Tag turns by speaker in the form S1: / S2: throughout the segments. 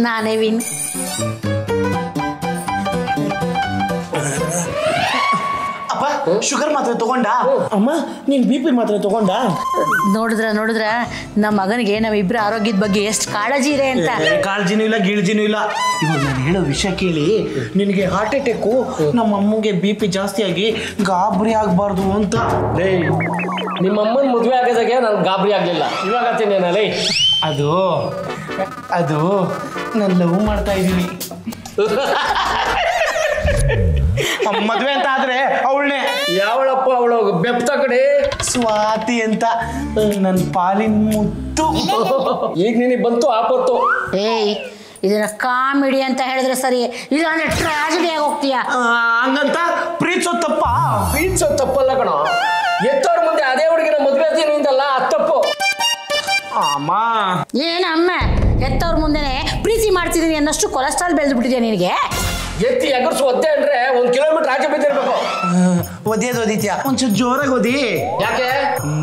S1: ನಾನೇ ವಿನ್.
S2: ಅಪ್ಪ ಶುಗರ್ ಮಾತ್ರೆ ತಗೊಂಡ? ಅಮ್ಮ ನೀನ್ BP ಮಾತ್ರೆ ತಗೊಂಡ?
S1: ನೋಡಿದ್ರ ನಮ್ಮ ಮಗನಿಗೆ ನಮ್ಮಿಬ್ಬರ ಆರೋಗ್ಯದ ಬಗ್ಗೆ ಎಷ್ಟು ಕಾಳಜಿ ಇದೆ ಅಂತ.
S2: ಕಾಳಜಿನೂ ಇಲ್ಲ ಗಿಳಜಿನೂ ಇಲ್ಲ. ಇವಾಗ ನಾನು ಹೇಳೋ ವಿಷಯ ಕೇಳಿ, ನಿನಗೆ ಹಾರ್ಟ್ ಅಟ್ಯಾಕು ನಮ್ಮ ಅಮ್ಮಂಗೆ BP ಜಾಸ್ತಿ ಆಗಿ ಗಾಬರಿ ಆಗಬಾರ್ದು ಅಂತ.
S3: ನಿಮ್ಮ ಅಮ್ಮನ ಮದುವೆ ಆಗೋದಾಗೆ ನಾನು ಗಾಬರಿ ಆಗಲಿಲ್ಲ, ಇವಾಗ ಆಗ್ತೀನಿ.
S2: ಅದು ನಾನು ಲವ್ ಮಾಡ್ತಾ ಇದ್ದೀನಿ. ಮದ್ವೆ ಅಂತ ಆದ್ರೆ ಅವಳನ್ನೇ.
S3: ಯಾವಳಪ್ಪ ಅವಳು? ಬೆಪ್ತ ಕಡೆ
S2: ಸ್ವಾತಿ ಅಂತ, ನನ್ನ ಪಾಲಿನ ಮುತ್ತು.
S3: ಈಗ ನಿನಗೆ ಬಂತು ಆಪತ್ತು.
S1: ಏಯ್ ಇದನ್ನ ಕಾಮಿಡಿ ಅಂತ ಹೇಳಿದ್ರೆ ಸರಿ, ಇಲ್ಲಾಂದ್ರೆ ಟ್ರಾಜಿಡಿ ಆಗಿ ಹೋಗ್ತೀಯ.
S2: ಹಂಗಂತ ಪ್ರೀತಿಸೋ
S3: ತಪ್ಪಲ್ಲ ಕಣ. ಎತ್ತವ್ರ ಮುಂದೆ ಅದೇ ಹುಡುಗಿನ ಮದುವೆ ಆಗ್ತೀನಿ ಅಂತಲ್ಲ, ಅದು ತಪ್ಪು.
S2: ಅಮ್ಮ
S1: ಏನಮ್ಮ ಹೆತ್ತವ್ರ ಮುಂದೆನೆ ಪ್ರೀತಿ ಮಾಡ್ತಿದ್ದೀನಿ ಅನ್ನಷ್ಟು ಕೊಲೆಸ್ಟ್ರಾಲ್ ಬೆಳೆದು ಬಿಟ್ಟಿದ್ಯಾ ನಿನಗೆ?
S3: ಎತ್ತಿ ಎಗರ್ಸು ಒದ್ದೆ ಅಂದ್ರೆ 1 ಕಿಲೋಮೀಟರ್ ಆಚೆ ಬಿದ್ದಿರ್ಬೇಕು.
S2: ಓದಿತ್ಯಾ ಒಂಚೂರು ಜೋರಾಗಿ ಓದಿ.
S3: ಯಾಕೆ?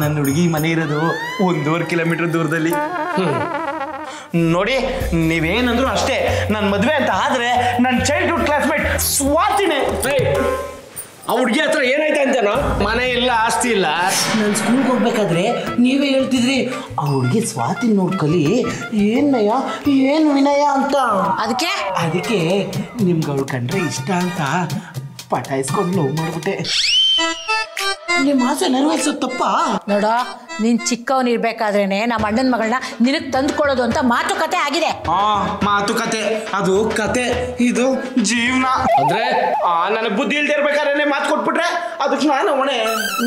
S2: ನನ್ನ ಹುಡುಗಿ ಮನೆ ಇರೋದು 1.5 ಕಿಲೋಮೀಟರ್ ದೂರದಲ್ಲಿ. ನೋಡಿ ನೀವೇನಂದ್ರು ಅಷ್ಟೇ, ನನ್ನ ಮದುವೆ ಅಂತ ಆದ್ರೆ ನನ್ನ ಚೈಲ್ಡ್ಹುಡ್ ಕ್ಲಾಸ್ಮೇಟ್ ಸ್ವಾತಿನೇ.
S3: ಆ ಹುಡುಗಿ ಹತ್ರ ಏನಾಯ್ತು ಅಂತೇನೋ? ಮನೆ ಇಲ್ಲ, ಆಸ್ತಿ ಇಲ್ಲ.
S2: ನಾನು ಸ್ಕೂಲ್ಗೆ ಹೋಗ್ಬೇಕಾದ್ರೆ ನೀವೇ ಹೇಳ್ತಿದ್ರಿ ಆ ಹುಡುಗಿ ಸ್ವಾತಿ ನೋಡ್ಕಲಿ, ಏನಯ್ಯ ಏನು ವಿನಯ ಅಂತ. ಅದಕ್ಕೆ ನಿಮ್ಗೆ ಅವಳು ಕಂಡ್ರೆ ಇಷ್ಟ ಅಂತ ಪಟಾಯಿಸ್ಕೊಂಡು ಲವ್ ಮಾಡ್ಬಿಟ್ಟೆ. ನಿಮ್ಮ ಆಸೆ ನೆರವೇರಿಸುತ್ತಪ್ಪ.
S1: ನೋಡ, ನೀನ್ ಚಿಕ್ಕವನಿರ್ಬೇಕಾದ್ರೇನೆ ನಮ್ಮ ಅಣ್ಣನ ಮಗಳನ್ನ ನಿನಗ್ ತಂದ್ಕೊಳ್ಳೋದು ಅಂತ ಮಾತುಕತೆ ಆಗಿದೆ.
S2: ಮಾತುಕತೆ ಅದು ಕತೆ, ಇದು ಜೀವನ.
S3: ಅಂದ್ರೆ
S2: ನನಗೆ ಬುದ್ಧಿ ಇಲ್ದೇ ಇರ್ಬೇಕಾದ್ರೆ ಮಾತು ಕೊಟ್ಬಿಟ್ರೆ ಅದಕ್ಕೆ ನಾನು ಹೊಣೆ.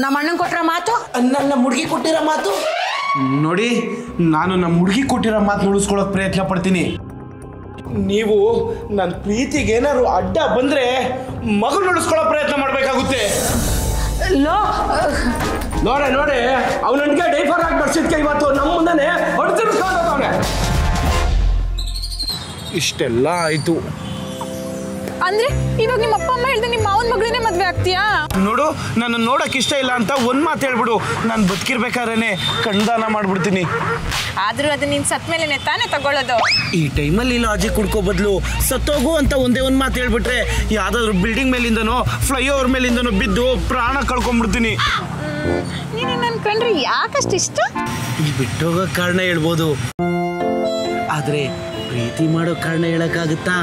S1: ನಮ್ಮ ಅಣ್ಣನ್ ಕೊಟ್ರ ಮಾತು,
S2: ನನ್ನ ಹುಡುಗಿ ಕೊಟ್ಟಿರೋ ಮಾತು. ನೋಡಿ, ನಾನು ನಮ್ಮ ಹುಡುಗಿ ಕೊಟ್ಟಿರೋ ಮಾತು ಉಳಿಸ್ಕೊಳ್ಳೋಕೆ ಪ್ರಯತ್ನ ಪಡ್ತೀನಿ. ನೀವು ನನ್ನ ಪ್ರೀತಿಗೆ ಏನಾದ್ರು ಅಡ್ಡ ಬಂದ್ರೆ ಮಗನ ಉಳಿಸ್ಕೊಳ್ಳೋ ಪ್ರಯತ್ನ ಮಾಡ್ಬೇಕಾಗುತ್ತೆ.
S3: ನೋಡಿ ಅವನಿಗೆ ಡೈಫರ್ ಆಗಿ ಬರ್ಸಿದ್ಕೆ ಇವತ್ತು ನಮ್ಮ ಮುಂದೆ ಹೊಡೆದಿರ್ಸ್ಕೊಂಡವನೆ.
S2: ಇಷ್ಟೆಲ್ಲ ಆಯ್ತು
S4: ಅಂದ್ರೆ ಇವಾಗ ನಿಮ್ಮ ಅಪ್ಪ ಅಮ್ಮ ಹೇಳ್ದೆ ನಿಮ್ಮ ಮಾವನ ಮಗಳನ್ನೇ ಮದ್ವೆ ಆಗ್ತೀಯಾ?
S2: ನೋಡು, ನನ್ನ ನೋಡಕ್ ಇಷ್ಟ ಇಲ್ಲ ಅಂತ ಒಂದ್ ಮಾತು ಹೇಳ್ಬಿಡು, ನಾನು ಬದುಕಿರ್ಬೇಕಾದ್ರೆ ಕಣ್ದಾನ ಮಾಡ್ಬಿಡ್ತೀನಿ.
S4: ಆದ್ರೂ ಅದು ನೀನ್ ಸತ್ ಮೇಲೆ ತಾನೇ ತಗೊಳ್ಳೋದು.
S2: ಈ ಟೈಮಲ್ಲಿ ಲಾಜಿಕ್ ಹುಡ್ಕೋ ಬದಲು ಸತ್ತೋಗು ಅಂತ ಒಂದೇ ಒಂದ್ ಮಾತು ಹೇಳ್ಬಿಟ್ರೆ ಯಾವ್ದಾದ್ರು ಬಿಲ್ಡಿಂಗ್ ಮೇಲಿಂದನೋ ಫ್ಲೈಓವರ್ ಮೇಲಿಂದನೋ ಬಿದ್ದು ಪ್ರಾಣ ಕಳ್ಕೊಂಡ್ಬಿಡ್ತೀನಿ.
S4: ನೀನು ನನ್ ಕಂಡ್ರೆ ಯಾಕಷ್ಟು ಇಷ್ಟ?
S2: ಈ ಬಿಟ್ಟೋಗೋ ಕಾರಣ ಹೇಳ್ಬೋದು, ಆದ್ರೆ ಪ್ರೀತಿ ಮಾಡೋ ಕಾರಣ ಹೇಳಕ್ಕಾಗುತ್ತಾ?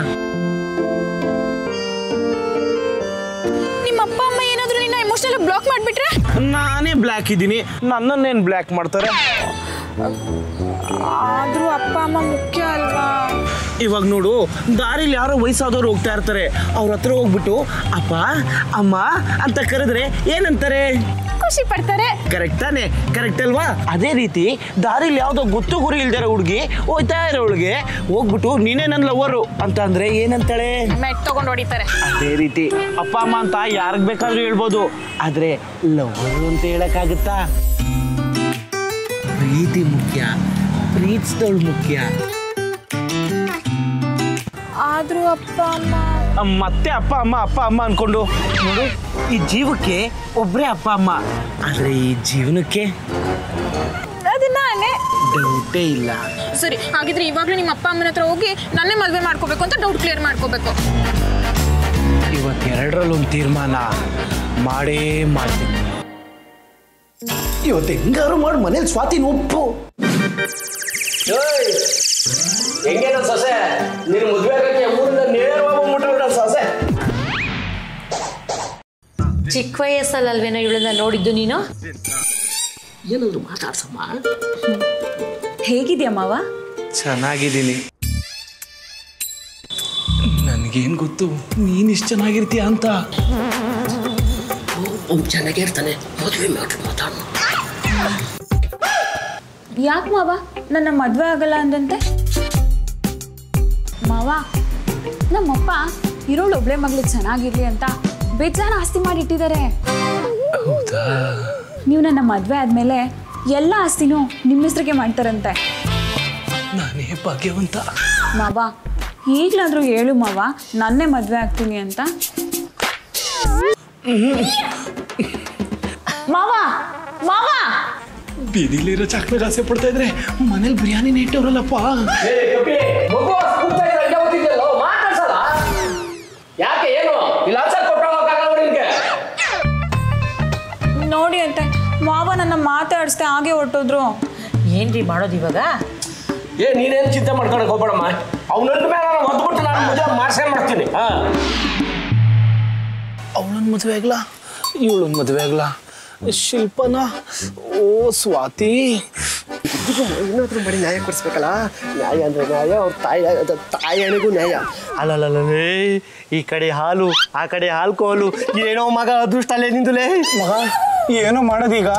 S4: ನಿಮ್ಮ ಅಪ್ಪ ಅಮ್ಮ ಏನಾದ್ರು ನಿನ್ನ ಎಮೋಷನಲ್ ಬ್ಲಾಕ್ ಮಾಡ್ಬಿಟ್ರೆ?
S2: ನಾನೇ ಬ್ಲ್ಯಾಕ್ ಇದ್ದೀನಿ, ನನ್ನನ್ನೇನು ಬ್ಲ್ಯಾಕ್ ಮಾಡ್ತಾರೆ?
S4: ಆದ್ರೂ ಅಪ್ಪ ಅಮ್ಮ ಮುಖ್ಯ ಅಲ್ವಾ?
S2: ಇವಾಗ ನೋಡು, ದಾರಿಲಿ ಯಾರೋ ವಯಸ್ಸಾದವ್ರು ಹೋಗ್ತಾ ಇರ್ತಾರೆ, ಅವ್ರ ಹತ್ರ ಹೋಗ್ಬಿಟ್ಟು ಅಪ್ಪ ಅಮ್ಮ ಅಂತ ಕರೆದ್ರೆ ಏನಂತಾರೆ?
S4: ಖುಷಿ ಪಡ್ತಾರೆ.
S2: ಕರೆಕ್ಟ್ ತಾನೆ? ಕರೆಕ್ಟ್ ಅಲ್ವಾ? ಅದೇ ರೀತಿ ದಾರಿಲಿ ಯಾವ್ದೋ ಗೊತ್ತು ಗುರಿ ಇಲ್ದಿರೋ ಹುಡುಗಿ ಹೋಗ್ತಾ ಇರೋ ಹುಡುಗಿ ಹೋಗ್ಬಿಟ್ಟು ನೀನೇ ನನ್ನ ಲವರು ಅಂತ ಅಂದ್ರೆ ಏನಂತಾಳೆ?
S4: ಮೆಟ್ ತಗೊಂಡು ಹೊಡಿತಾರೆ.
S2: ಅದೇ ರೀತಿ ಅಪ್ಪ ಅಮ್ಮ ಅಂತ ಯಾರಿಗ್ ಬೇಕಾದ್ರೂ ಹೇಳ್ಬೋದು, ಆದ್ರೆ ಲವರು ಅಂತ ಹೇಳಕ್ಕಾಗುತ್ತಾ? ಪ್ರೀತಿ ಮುಖ್ಯ, ಪ್ರೀತಿಸಿದವಳು ಮುಖ್ಯ.
S4: ಆದ್ರೂ ಅಪ್ಪ ಅಮ್ಮ
S2: ಮತ್ತೆ ಅಪ್ಪ ಅಮ್ಮ ಅನ್ಕೊಂಡು ನೋಡು, ಈ ಜೀವಕ್ಕೆ ಒಬ್ರೇ ಅಪ್ಪ ಅಮ್ಮ, ಆದ್ರೆ ಈ ಜೀವನಕ್ಕೆ
S4: ನಾನೇ.
S2: ಡೌಟೇ ಇಲ್ಲ.
S4: ಸರಿ, ಹಾಗಿದ್ರೆ ಇವಾಗ್ಲೂ ನಿಮ್ಮ ಅಪ್ಪ ಅಮ್ಮನ ಹತ್ರ ಹೋಗಿ ನನ್ನೇ ಮದ್ವೆ ಮಾಡ್ಕೋಬೇಕು ಅಂತ ಡೌಟ್ ಕ್ಲಿಯರ್ ಮಾಡ್ಕೋಬೇಕು.
S2: ಇವತ್ತೆರಡರಲ್ಲೊಂದು ತೀರ್ಮಾನ ಮಾಡೇ ಮಾಡ್ತೀನಿ. ಇವತ್ತು ಹೆಂಗಾರು ಮಾಡಿ ಮನೇಲಿ ಸ್ವಾತಿನ ಒಪ್ಪು.
S3: ಹೆಂಗೇನ ಸೊಸೆ, ನೀನು ಮದುವೆ ಆಗಕ್ಕೆ ಊರಿಂದ ನೇರವಾಗ್ಬಿಟ್ಟ ಸೊಸೆ.
S1: ಚಿಕ್ಕ ವಯಸ್ಸಲ್ಲಲ್ವೇನೋ ಇವಳನ್ನ ನೋಡಿದ್ದು ನೀನು?
S3: ಏನಾದ್ರು ಮಾತಾಡ್ಸಮ್ಮ.
S4: ಹೇಗಿದ್ಯಾ ಮಾವ?
S2: ಚೆನ್ನಾಗಿದ್ದೀನಿ. ನನಗೇನು ಗೊತ್ತು ನೀನು ಇಷ್ಟು ಚೆನ್ನಾಗಿರ್ತೀಯ ಅಂತ.
S3: ಅವ್ನು ಚೆನ್ನಾಗಿರ್ತಾನೆ, ಮದುವೆ ಮಾತಾಡ.
S4: ಯಾಕೆ ಮಾವ ನನ್ನ ಮದ್ವೆ ಆಗಲ್ಲ ಅಂದಂತೆ? ಮಾವ, ನಮ್ಮಪ್ಪ ಇರೋಳು ಒಬ್ಳೆ ಮಗಳಿಗೆ ಚೆನ್ನಾಗಿರ್ಲಿ ಅಂತ ಬೇಜಾನ ಆಸ್ತಿ ಮಾಡಿ ಇಟ್ಟಿದ್ದಾರೆ.
S2: ಹೌದಾ?
S4: ನೀವು ನನ್ನ ಮದ್ವೆ ಆದ್ಮೇಲೆ ಎಲ್ಲ ಆಸ್ತಿನೂ ನಿಮ್ಮ ಹೆಸರಿಗೆ ಮಾಡ್ತಾರಂತೆ.
S2: ನಾನೇ ಭಾಗ್ಯವಂತ.
S4: ಮಾವ, ಈಗಲಾದ್ರೂ ಹೇಳು ಮಾವ, ನನ್ನೇ ಮದ್ವೆ ಆಗ್ತೀನಿ ಅಂತ. ಮಾವ ಮಾವ,
S2: ಬೀದಿಲಿರೋ ಚಾಕ್ಲೇಟ್ ಆಸೆ ಪಡ್ತಾ ಇದ್ರೆ ಮನೇಲಿ ಬಿರಿಯಾನಿ ಇಟ್ಟವ್ರಲ್ಲಪ್ಪ.
S1: ಏನ್ರಿ ಮಾಡೋದು ಇವಾಗ?
S3: ನೀನೇನು ಚಿಂತೆ ಮಾಡ್ಕೊಳಕ್ ಹೋಗ್ಬೇಡಮ್ಮ. ಅವನಂದ ಮೇಲೆ ನಾನು ಹೊತ್ಬಿಟ್ಟು ನಾನು ಮದುವೆ ಮಾಡ್ಸೇ ಮಾಡ್ತೀನಿ.
S2: ಅವಳನ್ನ ಮದುವೆ ಆಗ್ಲಾ, ಇವಳನ್ನ ಮದುವೆ ಆಗ್ಲಾ, ಶಿಲ್ಪನ? ಓ ಸ್ವಾತಿ, ಏನಾದ್ರೂ ಮಾಡಿ ನ್ಯಾಯ ಕೊಡಿಸ್ಬೇಕಲ್ಲ. ನ್ಯಾಯ ಅಂದ್ರೆ ನ್ಯಾಯ, ಅವ್ರ ತಾಯಿಗೂ ನ್ಯಾಯ. ಅಲ್ಲಲ್ಲೇ, ಈ ಕಡೆ ಹಾಲು ಆ ಕಡೆ ಆಲ್ಕೋಹಾಲು. ಏನೋ ಮಗ ಅದೃಷ್ಟ ಅಲ್ಲೇ ನಿಂದುಲೇ ಮಗ. ಏನೋ ಮಾಡೋದೀಗ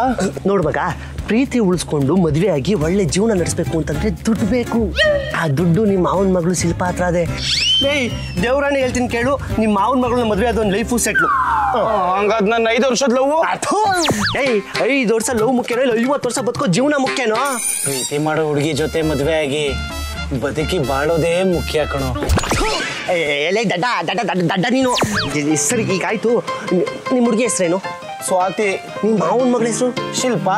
S2: ನೋಡ್ ಮಗ, ಪ್ರೀತಿ ಉಳಿಸ್ಕೊಂಡು ಮದುವೆ ಆಗಿ ಒಳ್ಳೆ ಜೀವನ ನಡೆಸ್ಬೇಕು ಅಂತಂದ್ರೆ ದುಡ್ಡು ಬೇಕು. ಆ ದುಡ್ಡು ನಿಮ್ಮ ಮಾವನ ಮಗಳು ಶಿಲ್ಪ ಹತ್ರ ಅದೇ. ದೇವ್ರಾಣಿ ಹೇಳ್ತೀನಿ ಕೇಳು, ನಿಮ್ಮ ಮಾವನ ಮಗಳನ್ನ ಮದುವೆ ಅದೊಂದು ಲೈಫು ಸೆಟ್ಲು. ಹಂಗಾದ್ ನನ್ನ 5 ವರ್ಷದ ಲವ್. 5 ವರ್ಷ ಲವ್ ಮುಖ್ಯನೋ ಇಲ್ಲ 50 ವರ್ಷ ಬದುಕೋ ಜೀವನ ಮುಖ್ಯನೋ? ಪ್ರೀತಿ ಮಾಡೋ ಹುಡುಗಿ ಜೊತೆ ಮದುವೆ ಆಗಿ ಬದುಕಿ ಬಾಳೋದೇ ಮುಖ್ಯ ಕಣೋ. ಎಲೆ ದಡ್ಡ ದಡ್ಡ ದಡ್ಡ ದಡ್ಡ ನೀನು. ಸರಿ ಈಗ ಆಯ್ತು, ನಿಮ್ಮ ಹುಡುಗಿ ಹೆಸರೇನು? ಸ್ವಾತಿ. ನಿಮ್ಮ ಮಾವನ ಮಗಳ ಹೆಸರು? ಶಿಲ್ಪ.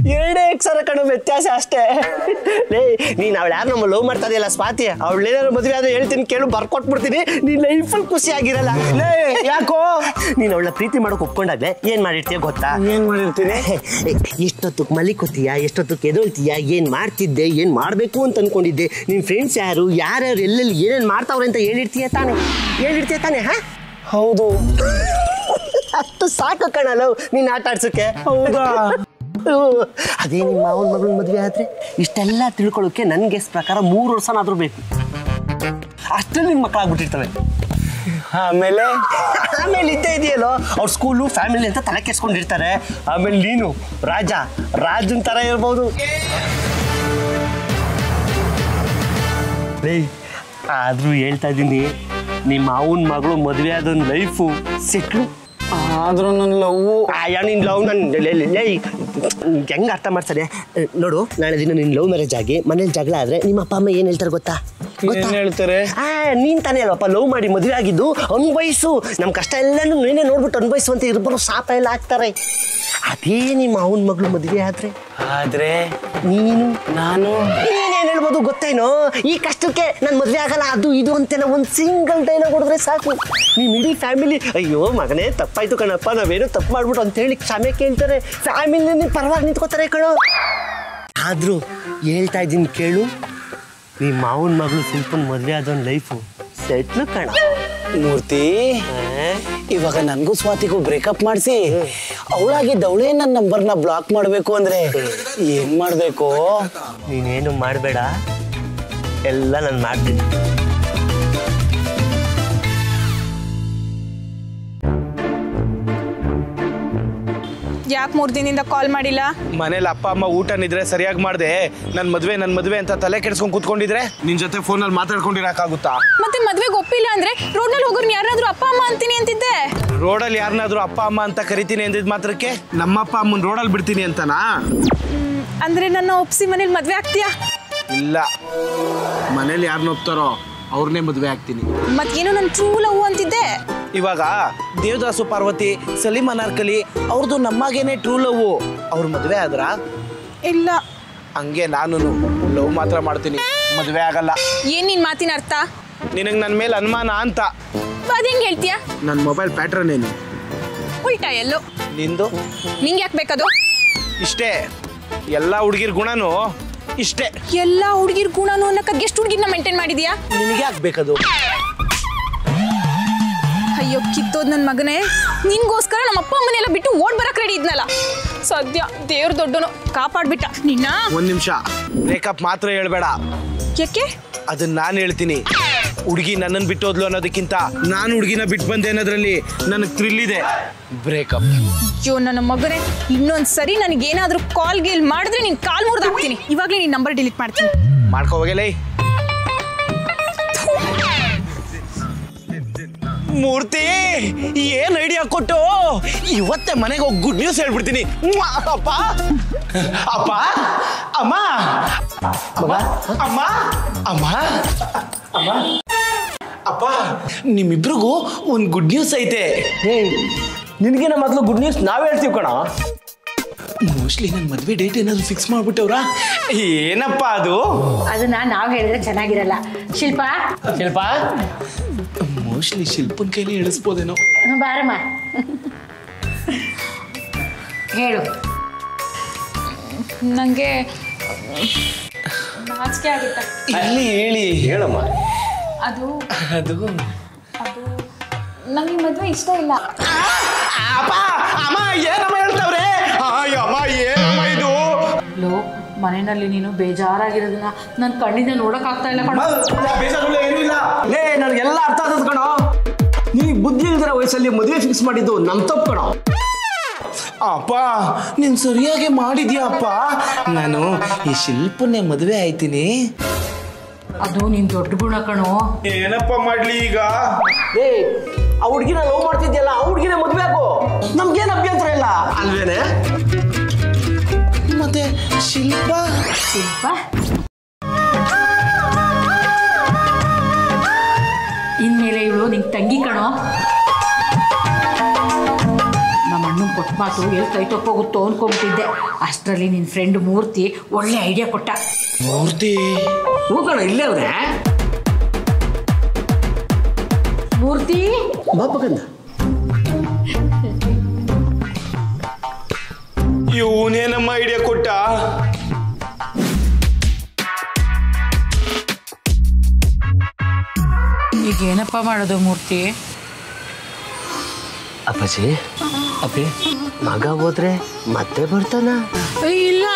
S2: 2 ಅಕ್ಷರ ಕಣೋ ವ್ಯತ್ಯಾಸ ಅಷ್ಟೇ. ನೀನ್ ಅವಳು ಯಾರು ನಮ್ಮ ಲವ್ ಮಾಡ್ತಾ ಇದೆಯಲ್ಲ ಸ್ವಾತಿ, ಅವಳೇನಾದ್ರು ಮದುವೆ ಆದ್ರೆ ಹೇಳ್ತೀನಿ ಕೇಳು, ಬರ್ಕೊಟ್ಬಿಡ್ತೀನಿ. ನೀನ್ ಲೈಫಲ್ಲಿ ಖುಷಿ ಆಗಿರಲ್ಲ. ಯಾಕೋ ನೀನ್ ಅವಳ ಪ್ರೀತಿ ಮಾಡೋಕೆ ಒಪ್ಕೊಂಡಾಗ್ಲೆ ಏನ್ ಮಾಡಿರ್ತೀಯ ಗೊತ್ತಾ? ಏನ್ ಮಾಡಿರ್ತೀನಿ? ಎಷ್ಟೊತ್ತಕ್ಕೆ ಮಲಿಕೋತೀಯ, ಎಷ್ಟೊತ್ತಕ್ಕೆ ಎದೊಳ್ತೀಯ, ಏನ್ ಮಾಡ್ತಿದ್ದೆ, ಏನ್ ಮಾಡ್ಬೇಕು ಅಂತ ಅನ್ಕೊಂಡಿದ್ದೆ, ನಿನ್ ಫ್ರೆಂಡ್ಸ್ ಯಾರು, ಯಾರ್ಯಾರು ಎಲ್ಲೆಲ್ಲಿ ಏನೇನ್ ಮಾಡ್ತಾವ್ರೆ ಅಂತ ಹೇಳಿರ್ತೀಯ ತಾನೆ? ಹೌದು, ಅಷ್ಟು ಸಾಕು ಕಣಲ್ಲ ನೀನ್ ಆಟ ಆಡ್ಸಕ್ಕೆ. ಹೌದಾ? ಅದೇ ನಿಮ್ಮ ಮಾವನ ಮಗಳ ಮದುವೆ ಆದ್ರೆ ಇಷ್ಟೆಲ್ಲ ತಿಳ್ಕೊಳ್ಳೋಕೆ ನನ್ನ ಗೆಸ್ ಪ್ರಕಾರ 3 ವರ್ಷನಾದ್ರೂ ಬೇಕು. ಅಷ್ಟರಲ್ಲಿ ನಿನ್ ಮಕ್ಕಳಾಗ್ಬಿಟ್ಟಿರ್ತವೆ. ಆಮೇಲೆ ಇದ್ದೇ ಇದೆಯಲ್ಲೋ ಅವ್ರ ಸ್ಕೂಲು ಫ್ಯಾಮಿಲಿ ಅಂತ ತಲೆ ಕೆಸ್ಕೊಂಡಿರ್ತಾರೆ. ಆಮೇಲೆ ನೀನು ರಾಜನ್ ತರ ಇರ್ಬೋದು. ಆದ್ರೂ ಹೇಳ್ತಾ ಇದ್ದೀನಿ, ನಿಮ್ಮ ಮಾವನ ಮಗಳು ಮದುವೆ ಆದೊಂದು ಲೈಫು ಸೆಟ್ಲು. ಆದ್ರೂ ನನ್ನ ಲವ್ ನಿನ್ ಲವ್ ಹೆಂಗ ಅರ್ಥ ಮಾಡ್ತಾರೆ ನೋಡು. ನಾಳೆ ದಿನ ನಿನ್ ಲವ್ ಮ್ಯಾರೇಜ್ ಆಗಿ ಮನೇಲಿ ಜಗಳ ಆದ್ರೆ ನಿಮ್ಮ ಅಪ್ಪ ಅಮ್ಮ ಏನ್ ಹೇಳ್ತಾರೆ ಗೊತ್ತಾ? ಹೇಳ್ತಾರೆ, ನೀನ್ ತಾನೇ ಅಲ್ವಪ್ಪ ಲವ್ ಮಾಡಿ ಮದುವೆ ಆಗಿದ್ದು, ಅನ್ಭವಿಸು, ನಮ್ ಕಷ್ಟ ಎಲ್ಲಾನು ನೀನೇ ನೋಡ್ಬಿಟ್ಟು ಅನ್ಭವಿಸು ಅಂತ ಇರ್ಬರೋ ಶಾಪ ಎಲ್ಲ ಹಾಕ್ತಾರೆ. ಅದೇ ನಿಮ್ಮ ಅವನ ಮಗಳು ಮದುವೆ ಆದ್ರೆ ನಾನು ನೀನೇನ್ ಹೇಳ್ಬೋದು ಗೊತ್ತೇನೋ? ಈ ಕಷ್ಟಕ್ಕೆ ನನ್ ಮದುವೆ ಆಗಲ್ಲ ಅದು ಇದು ಅಂತೆಲ್ಲ ಒಂದ್ ಸಿಂಗಲ್ ಡೈಲಾಗ್ ಹೊಡೆದ್ರೆ ಸಾಕು, ನಿಮ್ ಇಡೀ ಫ್ಯಾಮಿಲಿ ಅಯ್ಯೋ ಮಗನೇ ತಪ್ಪಾಯ್ತು ಕಣಪ್ಪ, ನಾವೇನೋ ತಪ್ಪು ಮಾಡ್ಬಿಟ್ಟು ಅಂತ ಹೇಳಿ ಕ್ಷಮೆ ಕೇಳ್ತಾರೆ. ಫ್ಯಾಮಿಲಿ ಪರವಾಗಿ ನಿಂತ್ಕೋತಾರೆ ಕಣೋ. ಆದ್ರೂ ಹೇಳ್ತಾ ಇದ್ದೀನಿ ಕೇಳು, ನಿಮ್ಮ ಮಾವನ ಮಗಳು ಶಿಲ್ಪನ್ ಮದುವೆ ಆದೊಂದು ಲೈಫು ಸೆಟ್ಲು ಕಣ. ಮೂರ್ತಿ, ಇವಾಗ ನನ್ಗೂ ಸ್ವಾತಿಗೂ ಬ್ರೇಕಪ್ ಮಾಡಿಸಿ ಅವಳಾಗಿದ್ದವಳೇ ನನ್ನ ನಂಬರ್ನ ಬ್ಲಾಕ್ ಮಾಡಬೇಕು ಅಂದ್ರೆ ಏನ್ ಮಾಡ್ಬೇಕು? ನೀನೇನು ಮಾಡಬೇಡ, ಎಲ್ಲ ನಾನು ಮಾಡ್ತೀನಿ.
S4: ಯಾಕೆ 3 ದಿನದಿಂದ ಕಾಲ್ ಮಾಡಿಲ್ಲ?
S2: ಮನೇಲಿ ಅಪ್ಪ ಅಮ್ಮ ಊಟ ನಿದ್ರೆ ಸರಿಯಾಗಿ ಮಾಡ್ದೆ, ನನ್ ಮದ್ವೆ ಅಂತ ತಲೆ ಕೆಡ್ಸ್ಕೊಂಡ್ ಕೂತ್ಕೊಂಡಿದ್ರೆ ನಿನ್ ಜೊತೆ ಫೋನಲ್ಲಿ ಮಾತಾಡ್ಕೊಂಡಿರಕ್ಕಾಗುತ್ತಾ?
S4: ಮತ್ತೆ ಮದ್ವೆಗೆ ಒಪ್ಪಿಲ್ಲ ಅಂದ್ರೆ ರೋಡ್ನಲ್ಲಿ ಹೋಗೋರ್ನ ಯಾರಾದ್ರೂ ಅಪ್ಪ ಅಮ್ಮ ಅಂತೀನಿ ಅಂತಿದ್ದೆ.
S2: ರೋಡಲ್ಲಿ ಯಾರನ್ನಾದ್ರೂ ಅಪ್ಪ ಅಮ್ಮ ಅಂತ ಕರಿತೀನಿ ಅಂದಿದ್ ಮಾತ್ರಕ್ಕೆ ನಮ್ಮಪ್ಪ ಅಮ್ಮನ್ ರೋಡಲ್ಲಿ ಬಿಡ್ತೀನಿ ಅಂತನಾ?
S4: ಅಂದ್ರೆ ನನ್ನ ಒಪ್ಸಿ ಮನೇಲಿ ಮದ್ವೆ ಆಗ್ತೀಯಾ?
S2: ಇಲ್ಲ, ಮನೇಲಿ ಯಾರನ್ನ ಒಪ್ತಾರೋ ಅವ್ರನ್ನೇ ಮದ್ವೆ ಆಗ್ತೀನಿ.
S4: ಮತ್ತೇನೋ ನನ್ ಟ್ರೂ ಲವ್ ಅಂತಿದ್ದೆ.
S2: ಇವಾಗ ದೇವದಾಸು ಪಾರ್ವತಿ, ಸಲೀಂ ಅನಾರ್ಕಲಿ ಅವ್ರದ್ದು ನಮ್ಮಾಗೇನೆ ಟ್ರೂ ಲವ್. ಅವ್ರ ಮದ್ವೆ ಆದ್ರ? ಇಲ್ಲ. ಹಂಗೆ ನಾನು ಲವ್ ಮಾತ್ರ ಮಾಡ್ತೀನಿ, ಮದ್ವೆ ಆಗಲ್ಲ.
S4: ಏನ್ ನಿನ್ ಮಾತಿನ ಅರ್ಥ?
S2: ನಿನಗ್ ನನ್ ಮೇಲೆ ಅನುಮಾನ ಅಂತ.
S4: ಅದೇಂಗ್ ಹೇಳ್ತೀಯ?
S2: ನನ್ ಮೊಬೈಲ್ ಪ್ಯಾಟ್ರನ್ ಏನು?
S4: ಉಲ್ಟಾ ಎಲ್ಲೋ.
S2: ನಿಂದು?
S4: ನಿಂಗೆ ಯಾಕೆ ಬೇಕದು?
S2: ಇಷ್ಟೇ, ಎಲ್ಲಾ ಹುಡುಗಿರ್ ಗುಣನು ಇಷ್ಟೇ.
S4: ಎಲ್ಲಾ ಹುಡುಗಿರ್ ಗುಣನು ಅನ್ನಕ ಎಷ್ಟು ಹುಡುಗಿರ್ನ ಮೇಂಟೈನ್ ಮಾಡಿದ್ಯಾ?
S2: ನಿನಗೆ ಯಾಕೆ ಬೇಕದು?
S4: ಅಯ್ಯೋ ಕಿತ್ತೋದ್ ನನ್ ಮಗನೇ, ನಿನ್ಗೋಸ್ಕರ ನಮ್ಮ ಅಪ್ಪ ಅಮ್ಮನೆಲ್ಲ ಬಿಟ್ಟು ಓಡ್ ಬರಕ್ ರೆಡಿ ಇದ್ನಲ್ಲ, ಸದ್ಯ ದೇವ್ರ ದೊಡ್ಡನು ಕಾಪಾಡ್ಬಿಟ್ಟ ನಿನ್ನ.
S2: ಒಂದ್ ನಿಮಿಷ, ಬ್ರೇಕಪ್ ಮಾತ್ರ ಹೇಳ್ಬೇಡ.
S4: ಯಾಕೆ? ಅದನ್ನ
S2: ನಾನು ಹೇಳ್ತೀನಿ. ಹುಡುಗಿ ನನ್ನನ್ನು ಬಿಟ್ಟೋದ್ಲು ಅನ್ನೋದಕ್ಕಿಂತ ನಾನು ಹುಡುಗಿನ ಬಿಟ್ಟು ಬಂದೆ ಅನ್ನೋದ್ರಲ್ಲಿ ನನಗೆ ಥ್ರಿಲ್ ಇದೆ. ಬ್ರೇಕಪ್.
S4: ಅಯ್ಯೋ ನನ್ನ ಮಗನೇ, ಇನ್ನೊಂದ್ಸರಿ ನನಗೇನಾದ್ರೂ ಕಾಲ್ ಗೀಲ್ ಮಾಡಿದ್ರೆ ನೀನ್ ಕಾಲ್ ಮುರಿದಾಕ್ತೀನಿ. ಇವಾಗಲೇ ನಿನ್ ನಂಬರ್ ಡಿಲೀಟ್ ಮಾಡ್ತೀನಿ.
S2: ಮಾಡ್ಕೋ ಹೋಗಲೇ. ಮೂರ್ತಿ, ಏನ್ ಐಡಿಯಾ ಕೊಟ್ಟು ಇವತ್ತೇ ಮನೆಗೆ ಹೋಗಿ ಗುಡ್ ನ್ಯೂಸ್ ಹೇಳ್ಬಿಡ್ತೀನಿ. ಅಪ್ಪ ಅಪ್ಪ ಅಮ್ಮ ಅಮ್ಮ ಅಮ್ಮ ಅಮ್ಮ ಅಪ್ಪ, ನಿಮ್ಮಿಬ್ರಿಗೂ ಒಂದು ಗುಡ್ ನ್ಯೂಸ್ ಐತೆ.
S3: ನಿನಗಿನ ಮೊದಲು ಗುಡ್ ನ್ಯೂಸ್ ನಾವೇ ಹೇಳ್ತೀವಿ ಕಣ.
S2: ಮೋಸ್ಟ್ಲಿ ನನ್ನ ಮದುವೆ ಡೇಟ್ ಏನಾದ್ರು ಫಿಕ್ಸ್ ಮಾಡ್ಬಿಟ್ಟವ್ರಾ? ಏನಪ್ಪ ಅದು?
S1: ಅದನ್ನ ನಾವು ಹೇಳಿದ್ರೆ ಚೆನ್ನಾಗಿರಲ್ಲ. ಶಿಲ್ಪ
S2: ಮೋಸ್ಟ್ಲಿ ಶಿಲ್ಪನ್ ಕೈಲಿ ಹೇಳಿಸ್ಬೋದೇನೋ.
S1: ಬಾರಮ್ಮ. ಹೇಳು.
S4: ನನಗೆ ನಾಚಿಕೆ ಆಗುತ್ತೆ.
S2: ಇಲ್ಲಿ ಹೇಳಿ.
S3: ಹೇಳಮ್ಮ.
S4: ಅದು
S2: ಅದು
S4: ಅದು ನನಗೆ ಮದುವೆ ಇಷ್ಟ ಇಲ್ಲ.
S2: ಅಪ್ಪ ಅಮ್ಮ ಏನಮ್ಮ ಹೇಳ್ತಾವ್ರೆ? ಅಮ್ಮ ಏನಮ್ಮ ಇದು?
S1: ಲೋ, ಮನೆಯಲ್ಲಿ ನೀನು ಬೇಜಾರಾಗಿರೋದನ್ನ ನನ್ನ ಕಣ್ಣಿಂದ ನೋಡೋಕ್ಕಾಗ್ತಾ ಇಲ್ಲ ಕಣೋ.
S3: ಏನೂ ಇಲ್ಲ. ಲೇ ನನಗೆಲ್ಲ ಅರ್ಥ ಆಗ್ತದ ಕಣೋ. ನೀನು ಬುದ್ಧಿ ಇಲ್ದಿರೋ ವಯಸ್ಸಲ್ಲಿ ಮದುವೆ ಫಿಕ್ಸ್ ಮಾಡಿದ್ದು ನಮ್ ತಪ್ಪು ಕಣೋ.
S2: ಅಪ್ಪ ನೀನ್ ಸರಿಯಾಗಿ ಮಾಡಿದ್ಯಾ ಅಪ್ಪ. ನಾನು ಈ ಶಿಲ್ಪನ್ನೇ ಮದುವೆ ಆಯ್ತೀನಿ.
S1: ಅದು ನಿನ್ ದೊಡ್ಡ ಗುಣ ಕಣೋ.
S2: ಏನಪ್ಪ ಮಾಡ್ಲಿ ಈಗ?
S3: ಏ ಆ ಹುಡ್ಗಿನ ಲವ್ ಮಾಡ್ತಿದ್ಯಲ್ಲ, ಆ ಹುಡ್ಗಿನ ಮದುವೆ ಆಗು, ನಮ್ಗೇನು ಅಭ್ಯಂತರ ಇಲ್ಲ ಅಲ್ವೇನೆ?
S2: ಮತ್ತೆ ಶಿಲ್ಪ
S1: ಇನ್ಮೇಲೆ ಇವಳು ನಿಂಗೆ ತಂಗಿ ಕಣೋ. ನಮ್ಮ ಅಣ್ಣನ ಕೊಟ್ಟ ಮಾತು ಎಲ್ಲಿ ಕೈ ತಪ್ಪೋಗುತ್ತೋ ಅನ್ಕೊಂಬಿಟ್ಟಿದ್ದೆ. ಅಷ್ಟರಲ್ಲಿ ನಿನ್ನ ಫ್ರೆಂಡ್ ಮೂರ್ತಿ ಒಳ್ಳೆ ಐಡಿಯಾ ಕೊಟ್ಟ.
S2: ಮೂರ್ತಿ
S3: ಹೋಗೋಣ, ಇಲ್ಲೇ ಅವ್ರೆ.
S1: ಮೂರ್ತಿ
S3: ಬಾಪಕಂದ
S2: ಇವನೇನಮ್ಮ ಐಡಿಯಾ ಕೊಟ್ಟ?
S1: ಈಗ ಏನಪ್ಪ ಮಾಡೋದು ಮೂರ್ತಿ?
S3: ಅಪ್ಪಾಜಿ, ಅಪ್ಪಿ ಮಗ ಹೋದ್ರೆ ಮತ್ತೆ ಬರ್ತಾನ?
S1: ಇಲ್ಲ,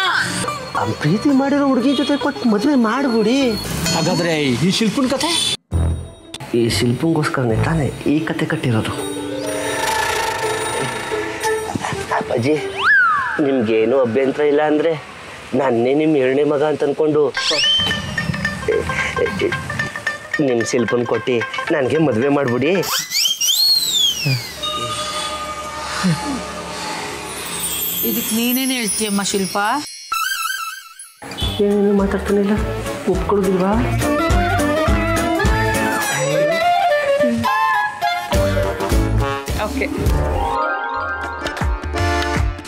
S3: ಪ್ರೀತಿ ಮಾಡಿರೋ ಹುಡುಗಿ ಜೊತೆ ಕೊಟ್ಟು ಮದುವೆ ಮಾಡ್ಬಿಡಿ.
S2: ಹಾಗಾದ್ರೆ ಈ ಶಿಲ್ಪನ್ ಕಥೆ?
S3: ಈ ಶಿಲ್ಪಂಗೋಸ್ಕರನೇ ತಾನೇ ಈ ಕತೆ ಕಟ್ಟಿರೋದು. ಅಪ್ಪಾಜಿ, ನಿಮ್ಗೇನು ಅಭ್ಯಂತರ ಇಲ್ಲ ಅಂದರೆ ನನ್ನೇ ನಿಮ್ಮ 2ನೇ ಮಗ ಅಂತ ಅಂದ್ಕೊಂಡು ನಿಮ್ಮ ಶಿಲ್ಪನ್ ಕೊಟ್ಟು ನನಗೆ ಮದುವೆ ಮಾಡಿಬಿಡಿ.
S1: ಇದಕ್ಕೆ ನೀನೇನು ಹೇಳ್ತೀಯಮ್ಮ ಶಿಲ್ಪ?
S3: ಏನೇನು ಮಾತಾಡ್ತಾನಿಲ್ಲ, ಒಪ್ಕೊಳ್ಳೋದಿಲ್ವಾ?
S4: ಓಕೆ,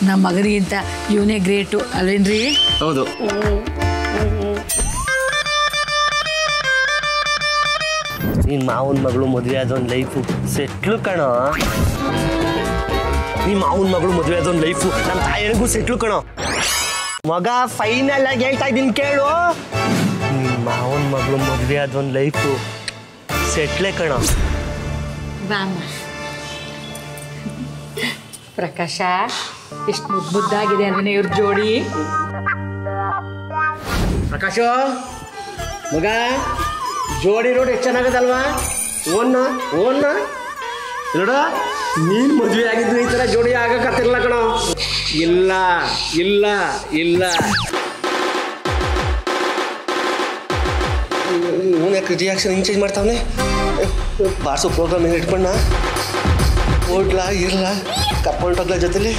S1: ನಮ್ಮ ಮಗನಿಗಿಂತ ಇವನೇ ಗ್ರೇಟು ಅಲ್ವೇನ್ರಿ?
S3: ಹೌದು. ನಿನ್ನ ಮಾವನ ಮಗಳು ಮದುವೆ ಆದೊಂದು ಲೈಫು ಸೆಟ್ಲು ಕಣೋ. ನಿಮ್ಮ ಮಾವನ ಮಗಳು ಮದುವೆ ಆದೊಂದು ಲೈಫು ನಮ್ಮ ತಾಯಿಗೂ ಸೆಟ್ಲು ಕಣೋ. ಮಗ ಫೈನಲ್ ಆಗಿ ಹೇಳ್ತಾ ಇದ್ದೀನಿ ಕೇಳು. ನಿಮ್ಮ ಮಾವನ ಮಗಳು ಮದುವೆ ಆದೊಂದು ಲೈಫು ಸೆಟ್ಲೆ ಕಣೋ.
S1: ಪ್ರಕಾಶ, ಎಷ್ಟು ಮುದ್ದಾಗಿದೆ ಅಂದ್ರೆ ಇವ್ರ ಜೋಡಿ.
S3: ಪ್ರಕಾಶ ಮಗ, ಜೋಡಿ ನೋಡಿ ಎಷ್ಟು ಚೆನ್ನಾಗದಲ್ವಾ? ಓನ್ನ ನೋಡ, ನೀನು ಮದುವೆ ಆಗಿದ್ದು ಈ ಥರ ಜೋಡಿ ಆಗಕತ್ತಿರಲ್ಲ ಕಣೋ. ಇಲ್ಲ ಇಲ್ಲ ಇಲ್ಲ, ಯಾಕೆ ರಿಯಾಕ್ಷನ್ ಹಿಂಗೆ ಚೇಂಜ್ ಮಾಡ್ತಾವನೆ? ಬಾರ್ಸೋ ಪ್ರೋಗ್ರಾಮ್ ಏನು ಇಟ್ಕೊಂಡ ಓಡ್ಲಾ ಇರ್ಲಾ ಕರ್ಕೊಂಡೋಗ್ಲ ಜೊತೆಲಿ?